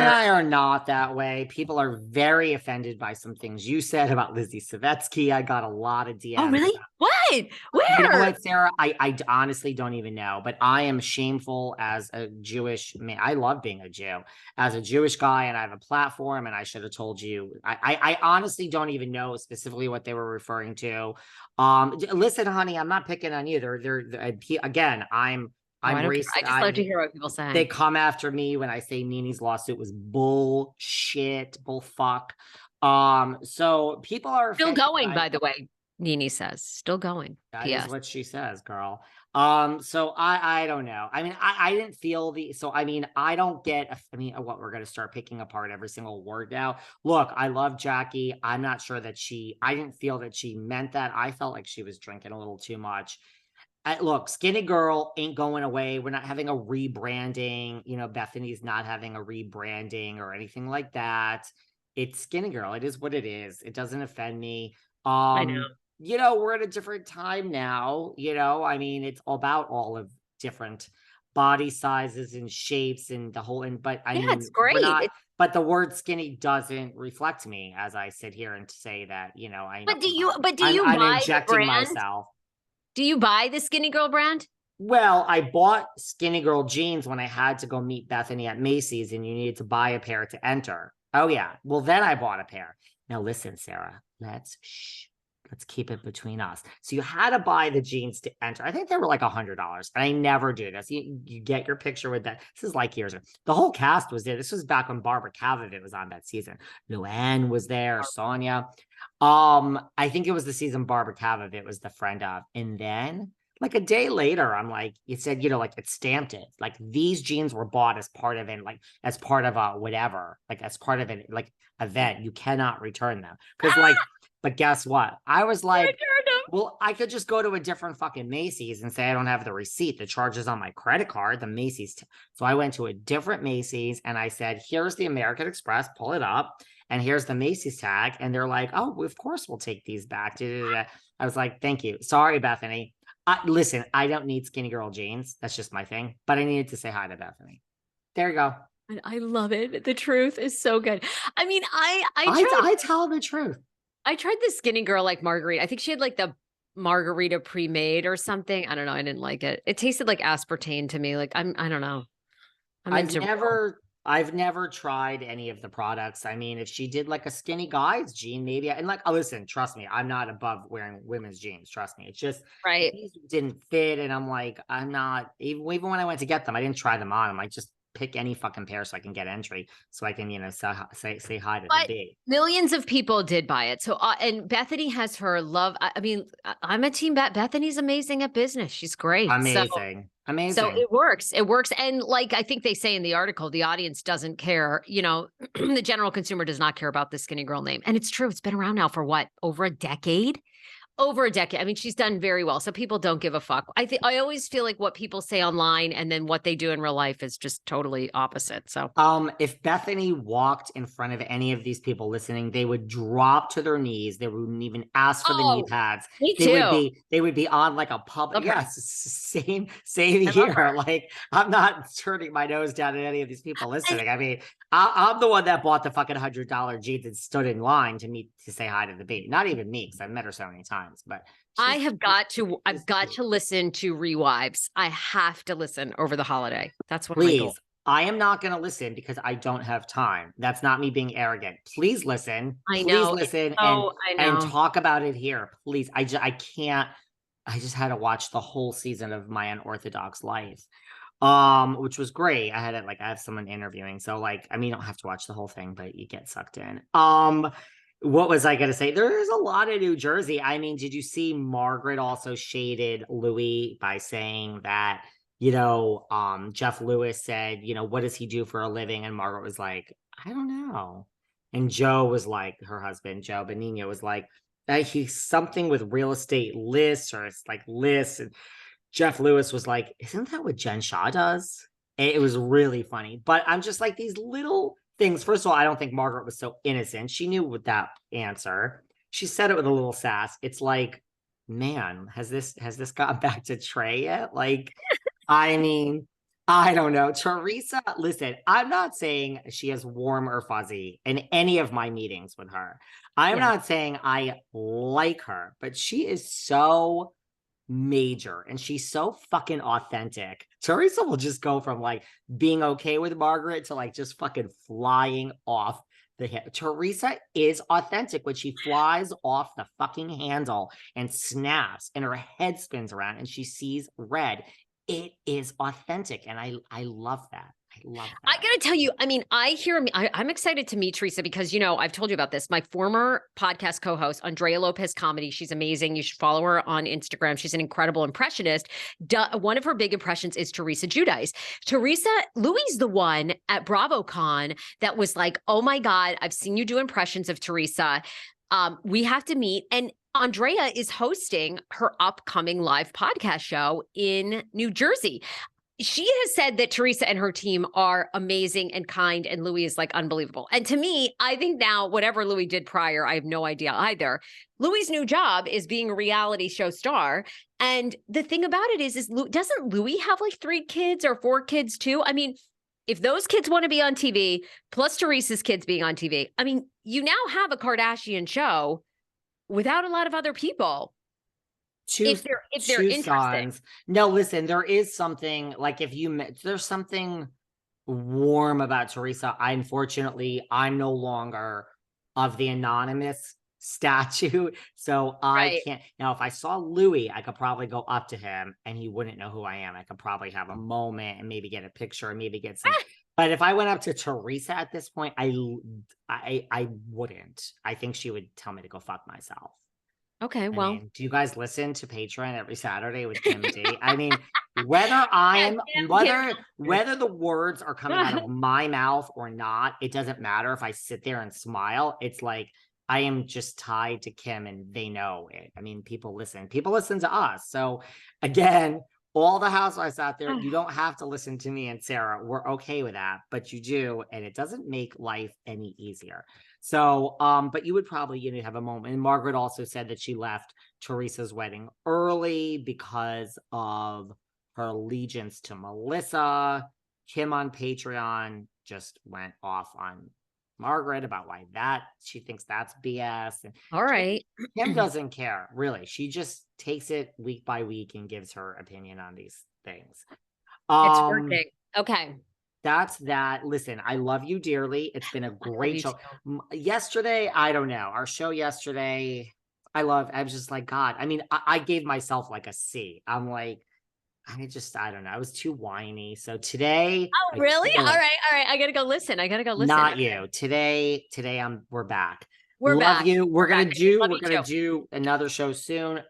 and I are not that way. People are very offended by some things you said about Lizzie Savetsky. I got a lot of Oh, DMs. really? What? You know Where? what, Sarah? I honestly don't even know, but I am shameful as a Jewish man. I love being a Jew, as a Jewish guy, and I have a platform, and I should have told you. I honestly don't even know specifically what they were referring to. Listen, honey, I'm not picking on you. Again, Oh, I'm I don't care. racist. I just love to hear what people say. They come after me when I say Nini's lawsuit was bullshit, bullfuck. So people are Still offended going, by by the way. Nini says, still going. that is P.S. what she says, girl. So I don't know. I mean, I didn't feel so I mean, I don't get what we're gonna start picking apart every single word now. Look, I love Jackie. I'm not sure that I didn't feel that she meant that. I felt like she was drinking a little too much. Look, Skinnygirl ain't going away. We're not having a rebranding. Bethenny's not having a rebranding or anything like that. It's Skinnygirl. It is what it is. It doesn't offend me. I know. We're at a different time now. I mean, it's about all of different body sizes and shapes and the whole. But I Yeah, mean, it's we're great. not. But the word skinny doesn't reflect me as I sit here and say that. But do you I'm buy the injecting brand? myself. Do you buy the Skinnygirl brand? Well, I bought Skinnygirl jeans when I had to go meet Bethenny at Macy's, and you needed to buy a pair to enter. Oh yeah. Well, then I bought a pair. Now listen, Sarah. Let's keep it between us. So you had to buy the jeans to enter. I think they were like $100. And I never do this. You get your picture with that. This is like years ago. The whole cast was there. This was back when Barbara Kavovit was on that season. Luann was there. Sonia. I think it was the season Barbara Kavovit was the friend of. And then like a day later, I'm like, it said, like it stamped it. Like these jeans were bought as part of it, like as part of a whatever, like as part of an like event. You cannot return them. But guess what? I was like, well, I could just go to a different fucking Macy's and say I don't have the receipt. The charge is on my credit card, the Macy's. So I went to a different Macy's and I said, here's the American Express, pull it up. And here's the Macy's tag. And they're like, oh, of course we'll take these back. I was like, thank you. Sorry, Bethenny. Listen, I don't need Skinnygirl jeans. That's just my thing. But I needed to say hi to Bethenny. There you go. I love it. The truth is so good. I mean, I tell the truth. I tried the Skinnygirl like margarita. I think she had like the margarita pre-made or something. I don't know. I didn't like it. It tasted like aspartame to me. Like I don't know. I've never tried any of the products. I mean, if she did like a skinny guy's jean, maybe. And like, oh, listen, trust me, I'm not above wearing women's jeans. Trust me. It's just right. These didn't fit. And I'm like, I'm not, even when I went to get them, I didn't try them on. I'm like, just pick any fucking pair so I can get entry, so I can, say hi to the big. Millions of people did buy it. So, and Bethenny has her love. I mean, I'm a team Bethenny's amazing at business. She's great. Amazing. Amazing. So it works. It works. And like I think they say in the article, the audience doesn't care. The general consumer does not care about the Skinnygirl name. And it's true. It's been around now for what? Over a decade? Over a decade. I mean, she's done very well. So people don't give a fuck. I always feel like what people say online and then what they do in real life is just totally opposite. So if Bethenny walked in front of any of these people listening, they would drop to their knees. They wouldn't even ask for the knee pads. Me too. They would be on like a public. Yes, same here. Like I'm not turning my nose down at any of these people listening. I mean, I'm the one that bought the fucking $100 jeans and stood in line to say hi to the baby. Not even me, because I've met her so many times. But I've got to listen to Rewives. I have to listen over the holiday. That's one of my goals. I am not going to listen because I don't have time. That's not me being arrogant. Please listen. Please listen and talk about it here. Please. I can't. I just had to watch the whole season of My Unorthodox Life, which was great. I have someone interviewing. So you don't have to watch the whole thing, but you get sucked in. What was I going to say? There's a lot of New Jersey. I mean, did you see Margaret also shaded Louis by saying that, Jeff Lewis said, what does he do for a living? And Margaret was like, I don't know. And Joe was like, her husband, Joe Benigno was like, he's something with real estate lists, or it's like lists. And Jeff Lewis was like, isn't that what Jen Shah does? And it was really funny. But I'm just like these little things. First of all, I don't think Margaret was so innocent. She knew with that answer. She said it with a little sass. It's like, man, has this gotten back to Trey yet? Like, I mean, I don't know. Teresa, listen, I'm not saying she is warm or fuzzy in any of my meetings with her. I'm Yeah. not saying I like her, but she is so major and she's so fucking authentic. Teresa will just go from like being okay with Margaret to like just fucking flying off the hip. Teresa is authentic when she flies off the fucking handle and snaps and her head spins around and she sees red. It is authentic and I love that. I love I that. gotta tell you, I mean, I'm excited to meet Teresa because, I've told you about this. My former podcast co-host, Andrea Lopez Comedy, she's amazing. You should follow her on Instagram. She's an incredible impressionist. One of her big impressions is Teresa Giudice. Louis the one at BravoCon that was like, oh my God, I've seen you do impressions of Teresa. We have to meet. And Andrea is hosting her upcoming live podcast show in New Jersey. She has said that Teresa and her team are amazing and kind, and Louis is like unbelievable. And to me, I think now, whatever Louis did prior, I have no idea either. Louis's new job is being a reality show star. And the thing about it is doesn't Louis have like 3 kids or 4 kids too? I mean, if those kids want to be on TV, plus Teresa's kids being on TV, I mean, you now have a Kardashian show without a lot of other people. If they're interested. Sons. No, listen, there is something like there's something warm about Teresa. I'm no longer of the anonymous statue. So I can't now if I saw Louis, I could probably go up to him and he wouldn't know who I am. I could probably have a moment and maybe get a picture and maybe get some. But if I went up to Teresa at this point, I wouldn't. I think she would tell me to go fuck myself. Okay, well, do you guys listen to Patreon every Saturday with Kim D? I mean, whether whether the words are coming out of my mouth or not, it doesn't matter if I sit there and smile. It's like I am just tied to Kim and they know it. I mean, people listen to us. So again, all the housewives out there, you don't have to listen to me and Sarah. We're okay with that, but you do, and it doesn't make life any easier. So, but you would probably, have a moment. And Margaret also said that she left Teresa's wedding early because of her allegiance to Melissa. Kim on Patreon just went off on Margaret about why she thinks that's BS. And all right. Kim doesn't care, really. She just takes it week by week and gives her opinion on these things. It's working. Okay. That's that. Listen, I love you dearly. It's been a great show. Yesterday, I don't know. Our show yesterday, I was just like, God. I mean, I gave myself like a C. I'm like, I don't know. I was too whiny. So today. Oh, really? All right. I gotta go listen. Not you. Today, we're back. We're love back. you. We're gonna do another show soon.